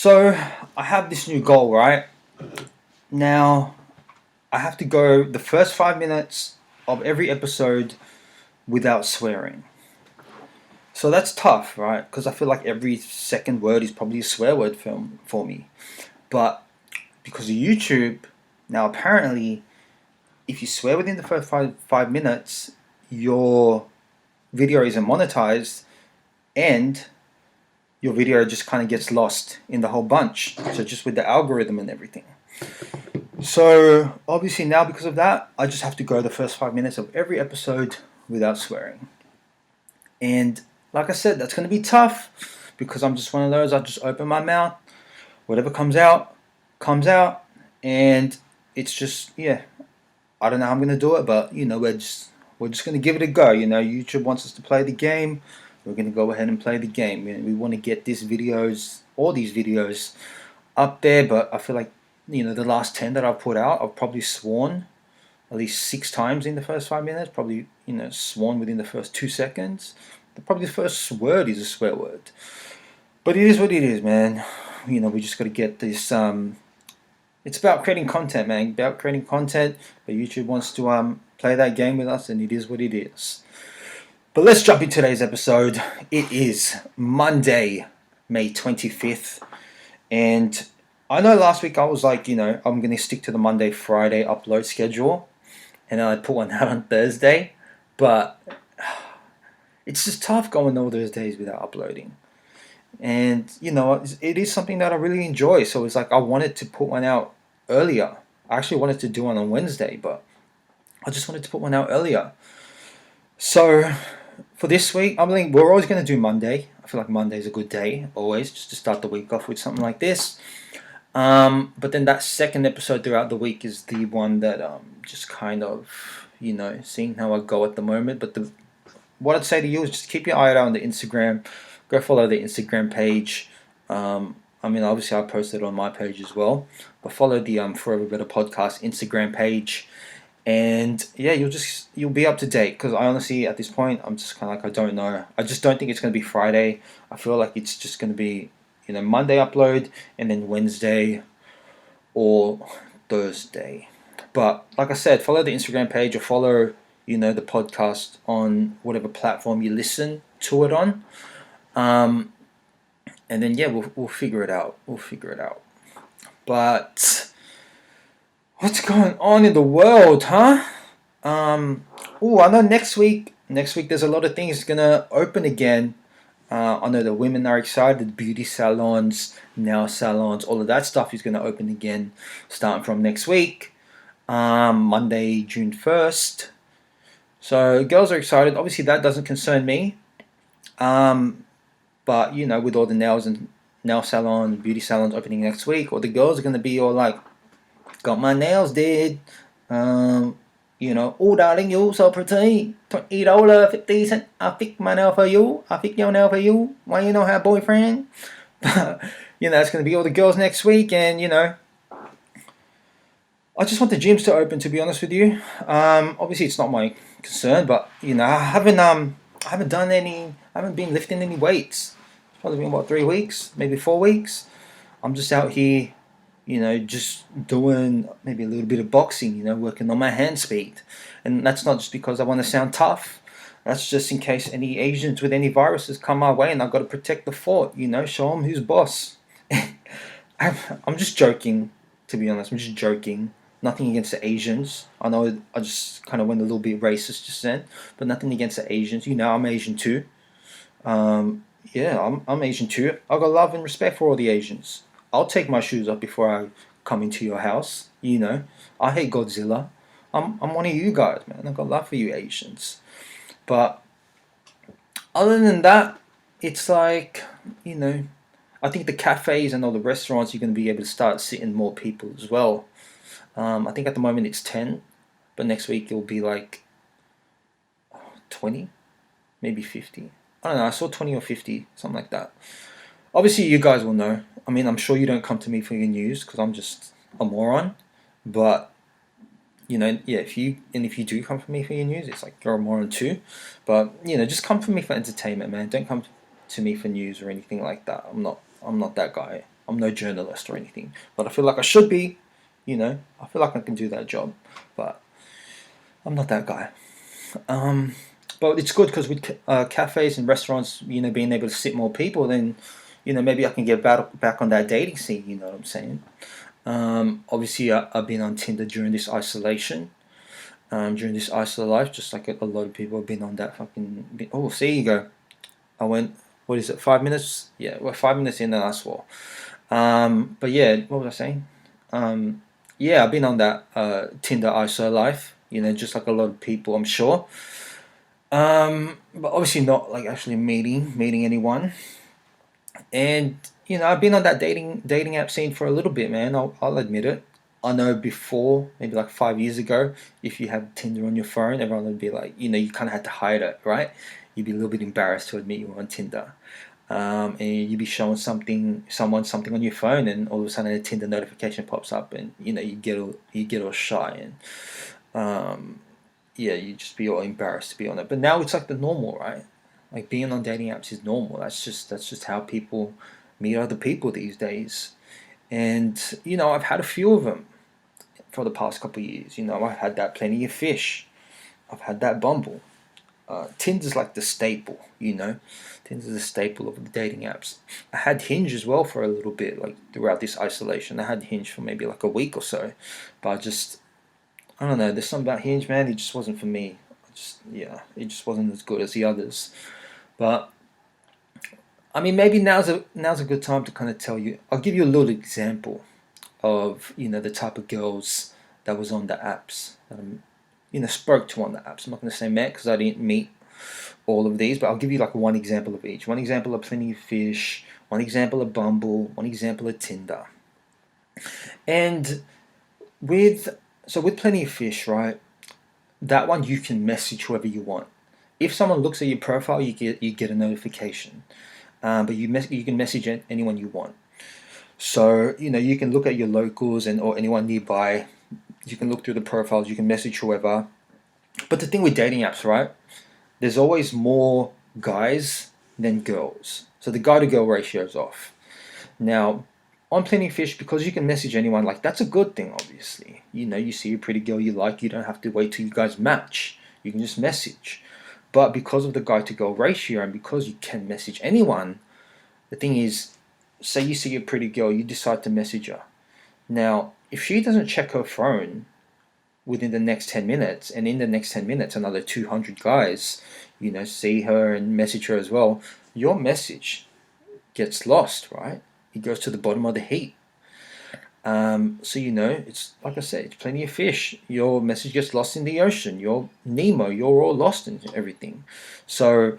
So I have this new goal, right? Now I have to go the first 5 minutes of every episode without swearing. So that's tough, right? Because I feel like every second word is probably a swear word for me. But because of YouTube, now apparently, if you swear within the first five minutes, your video isn't monetized and your video just kind of gets lost in the whole bunch. So just with the algorithm and everything. So obviously now because of that, I just have to go the first 5 minutes of every episode without swearing. And like I said, that's going to be tough because I'm just one of those. I just open my mouth, whatever comes out, and it's just I don't know how I'm going to do it, but we're just going to give it a go. YouTube wants us to play the game. We're going to go ahead and play the game. We want to get all these videos up there, but I feel like the last 10 that I've put out, I've probably sworn at least 6 times in the first 5 minutes. Probably sworn within the first 2 seconds. Probably the first word is a swear word, but it is what it is, man. We just got to get this. It's about creating content, man. About creating content, but YouTube wants to play that game with us, and it is what it is. But let's jump into today's episode. It is Monday, May 25th, and I know last week I was like, I'm going to stick to the Monday, Friday upload schedule, and I put one out on Thursday, but it's just tough going all those days without uploading. And, it is something that I really enjoy, so it's like I wanted to put one out earlier. I actually wanted to do one on Wednesday, but I just wanted to put one out earlier. So for this week, I mean, we're always going to do Monday. I feel like Monday is a good day, always, just to start the week off with something like this. But then that second episode throughout the week is the one that just kind of, seeing how I go at the moment. But what I'd say to you is just keep your eye out on the Instagram. Go follow the Instagram page. Obviously I posted on my page as well. But follow the Forever Better Podcast Instagram page. And yeah, you'll be up to date. Because I honestly, at this point, I'm just kind of like, I don't know. I just don't think it's going to be Friday. I feel like it's just going to be Monday upload and then Wednesday or Thursday. But like I said, follow the Instagram page or follow the podcast on whatever platform you listen to it on. And then we'll figure it out. But what's going on in the world, huh? I know next week there's a lot of things gonna open again. I know the women are excited. Beauty salons, nail salons, all of that stuff is going to open again starting from next week, Monday, June 1st. So girls are excited. Obviously that doesn't concern me. But with all the nail salon, beauty salons opening next week, all the girls are going to be all like, got my nails did. Oh darling, you so pretty. $20, 50 cents. I fix my nail for you. I fix your nail for you. Why you don't have boyfriend? It's going to be all the girls next week, and I just want the gyms to open. To be honest with you, obviously it's not my concern, but I haven't been lifting any weights. It's probably been 3 weeks, maybe 4 weeks. I'm just out here. Just doing maybe a little bit of boxing, working on my hand speed. And that's not just because I want to sound tough. That's just in case any Asians with any viruses come my way and I've got to protect the fort, show them who's boss. I'm just joking, to be honest. I'm just joking. Nothing against the Asians. I know I just kind of went a little bit racist just then, but nothing against the Asians. I'm Asian too. I'm Asian too. I've got love and respect for all the Asians. I'll take my shoes off before I come into your house. I hate Godzilla. I'm one of you guys, man. I've got love for you Asians. But other than that, it's like, I think the cafes and all the restaurants, you're going to be able to start sitting more people as well. I think at the moment it's 10, but next week it'll be like 20, maybe 50. I don't know. I saw 20 or 50, something like that. Obviously, you guys will know. I'm sure you don't come to me for your news because I'm just a moron. But, if you do come for me for your news, it's like you're a moron too. But, just come for me for entertainment, man. Don't come to me for news or anything like that. I'm not that guy. I'm no journalist or anything, but I feel like I should be. I feel like I can do that job, but I'm not that guy. But it's good because with cafes and restaurants, being able to sit more people, then, maybe I can get back on that dating scene. You know what I'm saying? Obviously, I've been on Tinder during this isolation, during this isolation life, just like a lot of people have been on that fucking. Oh, see, you go. I went. What is it? 5 minutes? Yeah, we're 5 minutes in, and I swore. But yeah, what was I saying? Yeah, I've been on that Tinder ISO life. Just like a lot of people, I'm sure. But obviously not like actually meeting anyone. And I've been on that dating app scene for a little bit, man. I'll admit it. I know before, maybe like 5 years ago, if you had Tinder on your phone, everyone would be like, you kind of had to hide it, right? You'd be a little bit embarrassed to admit you were on Tinder. And you'd be showing someone something on your phone, and all of a sudden a Tinder notification pops up, and you get all shy, and yeah, you just be all embarrassed to be on it. But now it's like the normal, right? Like being on dating apps is normal. That's just how people meet other people these days. And I've had a few of them for the past couple of years. I've had that Plenty of Fish. I've had that Bumble. Tinder's like the staple. Tinder's the staple of the dating apps. I had Hinge as well for a little bit, like throughout this isolation. I had Hinge for maybe like a week or so, but I don't know. There's something about Hinge, man. It just wasn't for me. It just wasn't as good as the others. But I mean, maybe now's a good time to kind of tell you. I'll give you a little example of the type of girls that was on the apps that I spoke to on the apps. I'm not going to say met because I didn't meet all of these, but I'll give you like one example of each. One example of Plenty of Fish. One example of Bumble. One example of Tinder. And with Plenty of Fish, right? That one you can message whoever you want. If someone looks at your profile, you get a notification. But you can message anyone you want. So you can look at your locals or anyone nearby. You can look through the profiles. You can message whoever. But the thing with dating apps, right? There's always more guys than girls. So the guy to girl ratio is off. Now, on Plenty of Fish, because you can message anyone, like that's a good thing, obviously. You see a pretty girl you like, you don't have to wait till you guys match. You can just message. But because of the guy to girl ratio and because you can message anyone, the thing is, say you see a pretty girl, you decide to message her. Now, if she doesn't check her phone within the next 10 minutes, and in the next 10 minutes, another 200 guys, see her and message her as well, your message gets lost, right? It goes to the bottom of the heap. So it's like I said, it's Plenty of Fish. Your message gets lost in the ocean. You're Nemo. You're all lost in everything. So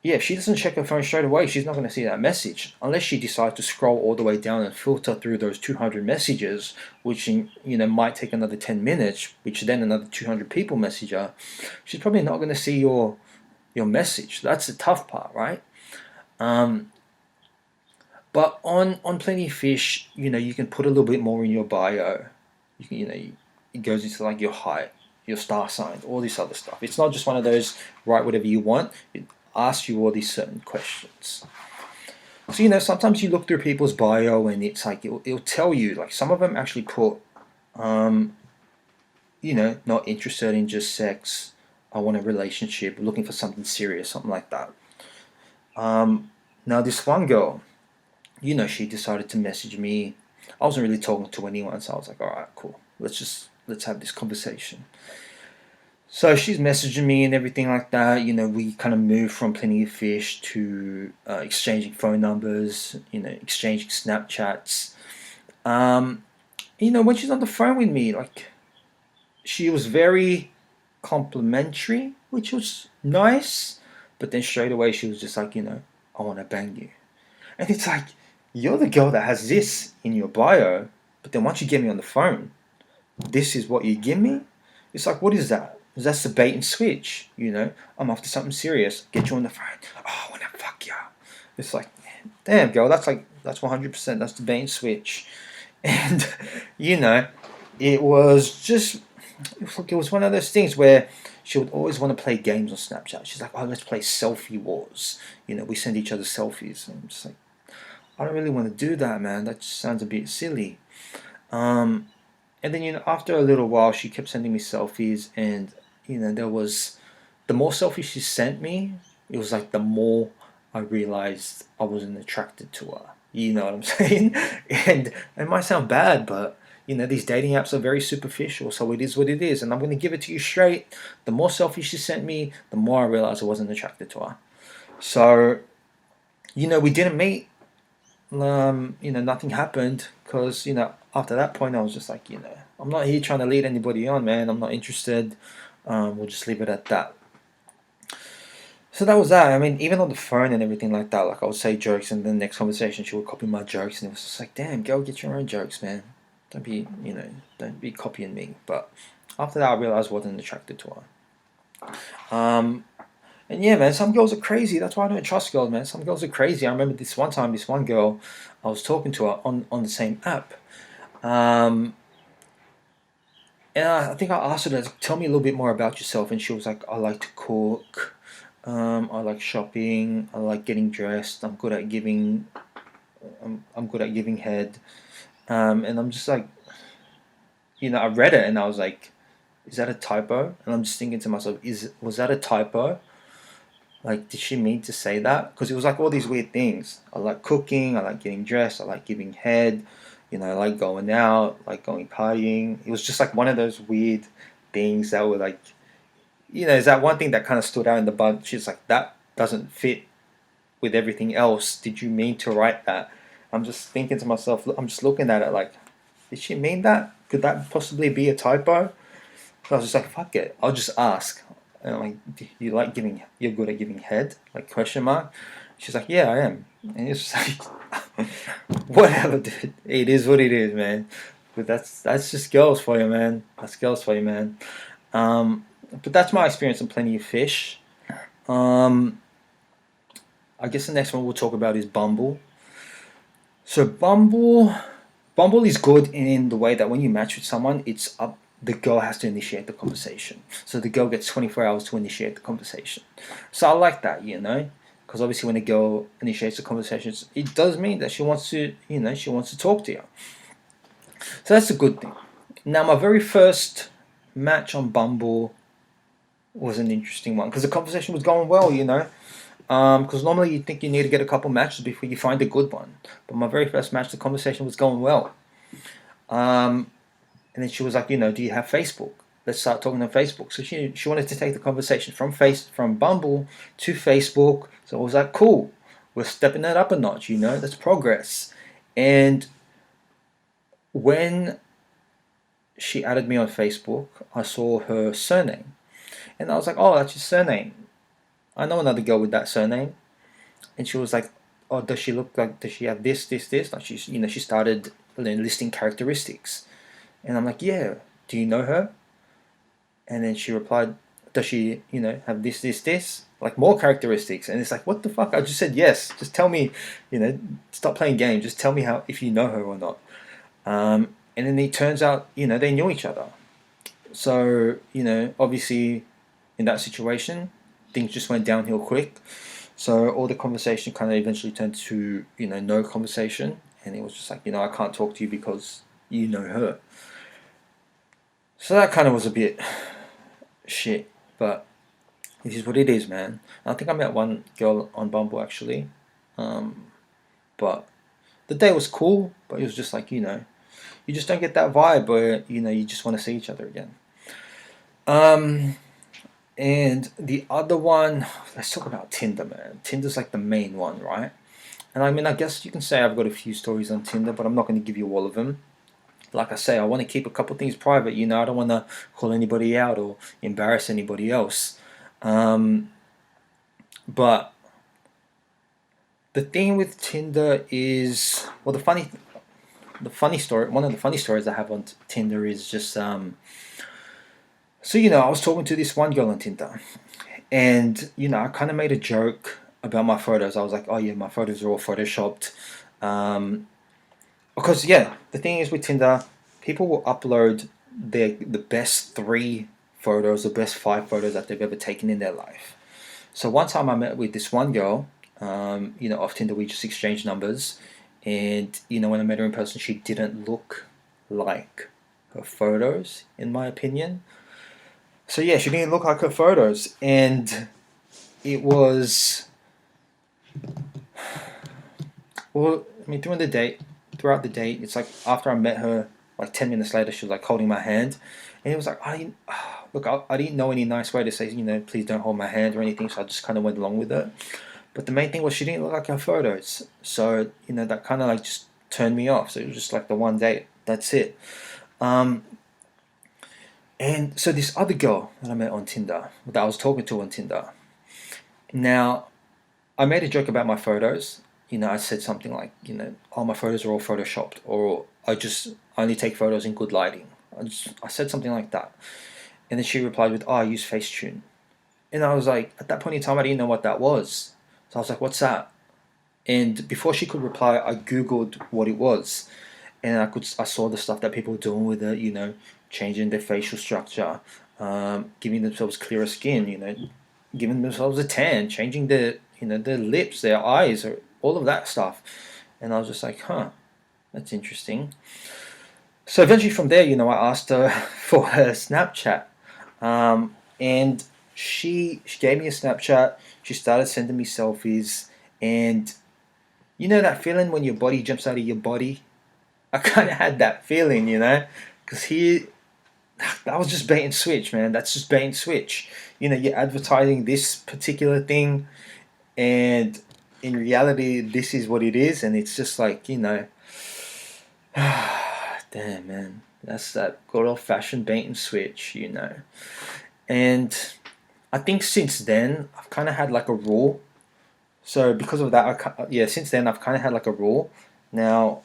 yeah, if she doesn't check her phone straight away, she's not going to see that message unless she decides to scroll all the way down and filter through those 200 messages, which might take another 10 minutes, which then another 200 people message her. She's probably not going to see your message. That's the tough part, right? But on Plenty of Fish, you can put a little bit more in your bio. It goes into like your height, your star sign, all this other stuff. It's not just one of those write whatever you want. It asks you all these certain questions. So sometimes you look through people's bio and it's like it'll tell you, like some of them actually put, not interested in just sex. I want a relationship, looking for something serious, something like that. Now this one girl, she decided to message me. I wasn't really talking to anyone, so I was like, all right, cool. Let's have this conversation. So she's messaging me and everything like that. We kind of moved from Plenty of Fish to exchanging phone numbers, exchanging Snapchats. When she's on the phone with me, like, she was very complimentary, which was nice. But then straight away she was just like, I want to bang you. And it's like, you're the girl that has this in your bio, but then once you get me on the phone, this is what you give me? It's like, what is that? That's the bait and switch, I'm after something serious. Get you on the phone. Oh, I want to fuck you. It's like, damn, girl, that's 100%. That's the bait and switch. And, it was one of those things where she would always want to play games on Snapchat. She's like, oh, let's play selfie wars. We send each other selfies. And I'm just like, I don't really want to do that, man. That just sounds a bit silly. Um, and then after a little while, she kept sending me selfies, and there was the more selfies she sent me, it was like the more I realized I wasn't attracted to her. You know what I'm saying? And it might sound bad, but these dating apps are very superficial, so it is what it is. And I'm going to give it to you straight. The more selfies she sent me, the more I realized I wasn't attracted to her. So, we didn't meet. Nothing happened because, after that point, I was just like, I'm not here trying to lead anybody on, man. I'm not interested. We'll just leave it at that. So that was that. I mean, even on the phone and everything like that, like I would say jokes, and then the next conversation she would copy my jokes, and it was just like, damn, girl, get your own jokes, man. Don't be, don't be copying me. But after that, I realized I wasn't attracted to her. And yeah, man, some girls are crazy. That's why I don't trust girls, man. Some girls are crazy. I remember this one time, this one girl, I was talking to her on the same app. And I think I asked her to tell me a little bit more about yourself, and she was like, I like to cook. I like shopping. I like getting dressed. I'm good at giving. I'm good at giving head. And I'm just like, I read it and I was like, is that a typo? And I'm just thinking to myself, was that a typo? Like, did she mean to say that? Because it was like all these weird things. I like cooking. I like getting dressed. I like giving head. I like going out. Like going partying. It was just like one of those weird things that were like, is that one thing that kind of stood out in the bunch? She's like, that doesn't fit with everything else. Did you mean to write that? I'm just thinking to myself, I'm just looking at it like, did she mean that? Could that possibly be a typo? So I was just like, fuck it. I'll just ask. And I'm like, do you like giving, you're good at giving head? Like, question mark? She's like, yeah, I am. And it's just like, whatever, dude. It is what it is, man. But that's just girls for you, man. That's girls for you, man. But that's my experience on Plenty of Fish. I guess the next one we'll talk about is Bumble. So Bumble is good in the way that when you match with someone, it's up. The girl has to initiate the conversation. So the girl gets 24 hours to initiate the conversation. So I like that, because obviously when a girl initiates the conversation, it does mean that she wants to, she wants to talk to you. So that's a good thing. Now, my very first match on Bumble was an interesting one because the conversation was going well, because normally you think you need to get a couple matches before you find a good one. But my very first match, the conversation was going well. And then she was like, do you have Facebook? Let's start talking on Facebook. So she wanted to take the conversation from Bumble to Facebook. So I was like, cool, we're stepping that up a notch. That's progress. And when she added me on Facebook, I saw her surname, and I was like, oh, that's your surname. I know another girl with that surname. And she was like, oh, does she have this? Like she started listing characteristics. And I'm like, yeah, do you know her? And then she replied, does she, have this? Like more characteristics. And it's like, what the fuck? I just said yes. Just tell me, stop playing games. Just tell me if you know her or not. And then it turns out, they knew each other. So, obviously in that situation, things just went downhill quick. So all the conversation kind of eventually turned to, no conversation. And it was just like, I can't talk to you because you know her. So that kind of was a bit shit, but it is what it is, man. I think I met one girl on Bumble actually, but the day was cool, but it was just like, you just don't get that vibe where, you just want to see each other again. And the other one, let's talk about Tinder, man. Tinder's like the main one, right? And I mean, I guess you can say I've got a few stories on Tinder, but I'm not going to give you all of them. Like I say, I want to keep a couple things private. I don't want to call anybody out or embarrass anybody else. But the thing with Tinder is, well, the funny story. One of the funny stories I have on Tinder is just, so I was talking to this one girl on Tinder, and I kind of made a joke about my photos. I was like, oh yeah, my photos are all photoshopped. Because the thing is with Tinder, people will upload the best 3 photos, the best 5 photos that they've ever taken in their life. So one time I met with this one girl, off Tinder, we just exchanged numbers, And when I met her in person, she didn't look like her photos, in my opinion. So yeah, she didn't look like her photos, and it was, well, I mean, throughout the date, it's like after I met her, like 10 minutes later, she was like holding my hand, and it was like I didn't look. I didn't know any nice way to say, please don't hold my hand or anything, so I just kind of went along with it. But the main thing was she didn't look like her photos, so that kind of like just turned me off. So it was just like the one date. That's it. Um, and so this other girl that I met on Tinder, that I was talking to on Tinder. Now, I made a joke about my photos. I said something like, oh, my photos are all photoshopped, or I just only take photos in good lighting. I said something like that. And then she replied with, oh, I use Facetune. And I was like, at that point in time, I didn't know what that was. So I was like, what's that? And before she could reply, I Googled what it was. And I saw the stuff that people were doing with it, changing their facial structure, giving themselves clearer skin, giving themselves a tan, changing their lips, their eyes, or all of that stuff. And I was just like, huh, that's interesting. So eventually from there, I asked her for her Snapchat. And she gave me a Snapchat. She started sending me selfies. And that feeling when your body jumps out of your body? I kind of had that feeling, because that was just bait and switch, man. That's just bait and switch. You're advertising this particular thing, and in reality, this is what it is, and it's just like, damn, man. That's that good old fashioned bait and switch, And I think since then, I've kind of had like a rule. So because of that, since then, I've kind of had like a rule. Now,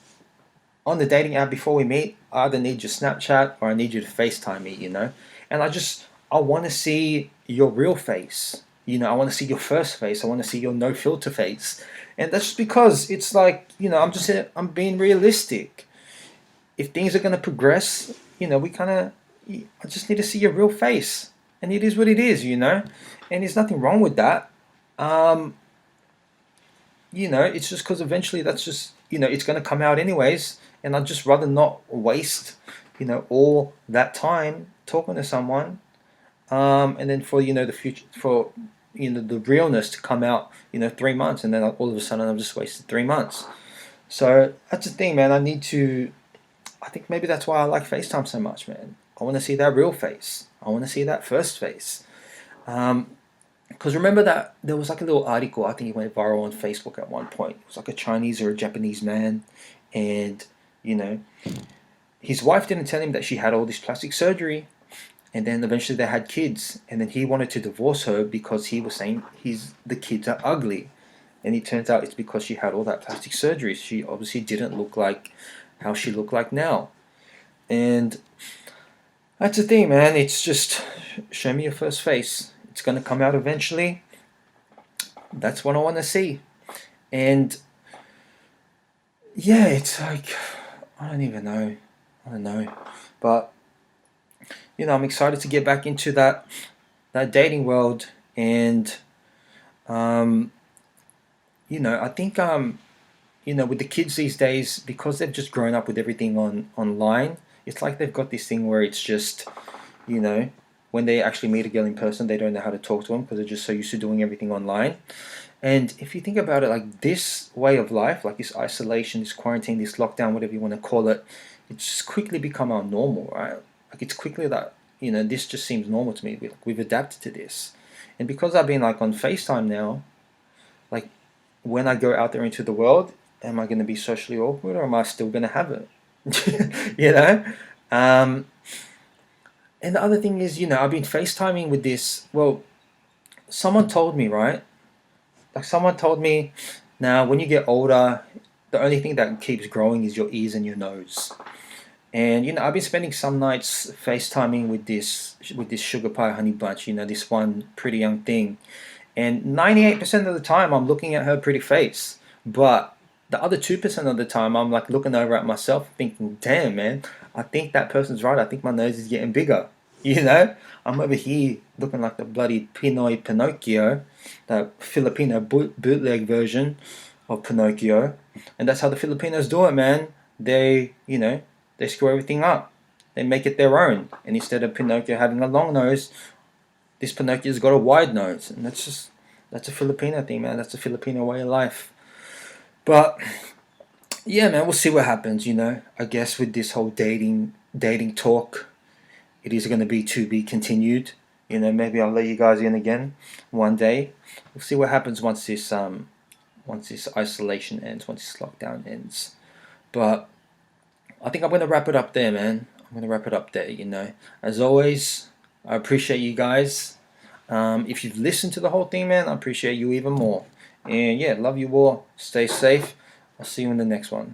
on the dating app, before we meet, I either need your Snapchat or I need you to FaceTime me, And I want to see your real face. I want to see your first face. I want to see your no filter face. And that's just because it's like, I'm being realistic. If things are going to progress, I just need to see your real face. And it is what it is, And there's nothing wrong with that. It's just because eventually that's just, it's going to come out anyways. And I'd just rather not waste, all that time talking to someone. And then for, the future, for, the realness to come out, 3 months. And then all of a sudden I've just wasted 3 months. So that's the thing, man. I think maybe that's why I like FaceTime so much, man. I want to see that real face. I want to see that first face. Because remember that there was like a little article, I think it went viral on Facebook at one point. It was like a Chinese or a Japanese man, and his wife didn't tell him that she had all this plastic surgery, and then eventually they had kids, and then he wanted to divorce her because he was saying the kids are ugly, and it turns out it's because she had all that plastic surgery. She obviously didn't look like how she looked like now, and that's the thing, man. It's just show me your first face. It's going to come out eventually. That's what I want to see. And yeah, it's like, I don't even know. I don't know. But, I'm excited to get back into that dating world. And, I think, with the kids these days, because they've just grown up with everything online, it's like they've got this thing where it's just, when they actually meet a girl in person, they don't know how to talk to them because they're just so used to doing everything online. And if you think about it, like this way of life, like this isolation, this quarantine, this lockdown, whatever you want to call it, it's just quickly become our normal, right? Like it's quickly that, this just seems normal to me. We've adapted to this. And because I've been like on FaceTime now, like when I go out there into the world, am I going to be socially awkward or am I still going to have it? And the other thing is, I've been FaceTiming with this. Well, someone told me, right? Like someone told me, now when you get older, the only thing that keeps growing is your ears and your nose. And I've been spending some nights FaceTiming with this sugar pie honey bunch. This one pretty young thing, and 98% of the time I'm looking at her pretty face, but the other 2% of the time I'm like looking over at myself, thinking, "Damn, man, I think that person's right. I think my nose is getting bigger." I'm over here looking like the bloody Pinoy Pinocchio, the Filipino bootleg version of Pinocchio, and that's how the Filipinos do it, man. They, they screw everything up. They make it their own, and instead of Pinocchio having a long nose, this Pinocchio's got a wide nose, and that's a Filipino thing, man. That's a Filipino way of life. But yeah, man, we'll see what happens. I guess with this whole dating talk, it is going to be continued. Maybe I'll let you guys in again one day. We'll see what happens once this isolation ends, once this lockdown ends. But I think I'm going to wrap it up there, man. I'm going to wrap it up there. As always, I appreciate you guys. If you've listened to the whole thing, man, I appreciate you even more. And yeah, love you all. Stay safe. I'll see you in the next one.